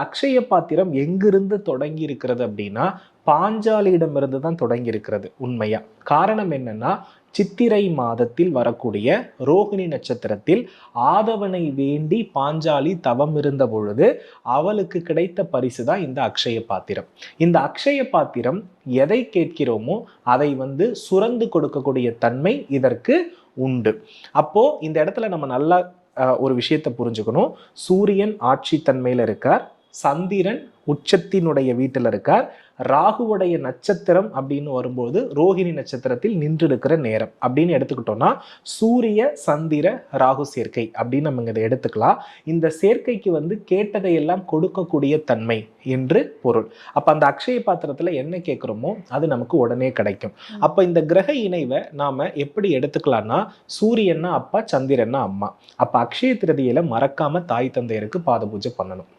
அக்ஷய பாத்திரம் எங்கிருந்து தொடங்கி இருக்கிறது அப்படின்னா பாஞ்சாலியிடமிருந்து தான் தொடங்கி இருக்கிறது உண்மையா. காரணம் என்னன்னா, சித்திரை மாதத்தில் வரக்கூடிய ரோகிணி நட்சத்திரத்தில் ஆதவனை வேண்டி பாஞ்சாலி தவம் இருந்த பொழுது அவளுக்கு கிடைத்த பரிசு தான் இந்த அக்ஷய பாத்திரம். இந்த அக்ஷய பாத்திரம் எதை கேட்கிறோமோ அதை சுரந்து கொடுக்கக்கூடிய தன்மை இதற்கு உண்டு. அப்போ இந்த இடத்துல நம்ம நல்லா ஒரு விஷயத்தை புரிஞ்சுக்கணும். சூரியன் ஆட்சி தன்மையில இருக்கார், சந்திரன் உச்சத்தினுடைய வீட்டில் இருக்கார், ராகுவுடைய நட்சத்திரம் அப்படின்னு வரும்போது ரோஹிணி நட்சத்திரத்தில் நின்று இருக்கிற நேரம் அப்படின்னு எடுத்துக்கிட்டோம்னா சூரிய சந்திர ராகு சேர்க்கை அப்படின்னு நம்ம இதை எடுத்துக்கலாம். இந்த சேர்க்கைக்கு கேட்டதையெல்லாம் கொடுக்கக்கூடிய தன்மை என்று பொருள். அப்ப அந்த அக்ஷய பாத்திரத்துல என்ன கேட்கிறோமோ அது நமக்கு உடனே கிடைக்கும். அப்ப இந்த கிரக இணைவை நாம எப்படி எடுத்துக்கலாம்னா, சூரியன்னா அப்பா, சந்திரன்னா அம்மா. அப்ப அக்ஷய திருதியில மறக்காம தாய் தந்தையருக்கு பாத பூஜை பண்ணணும்.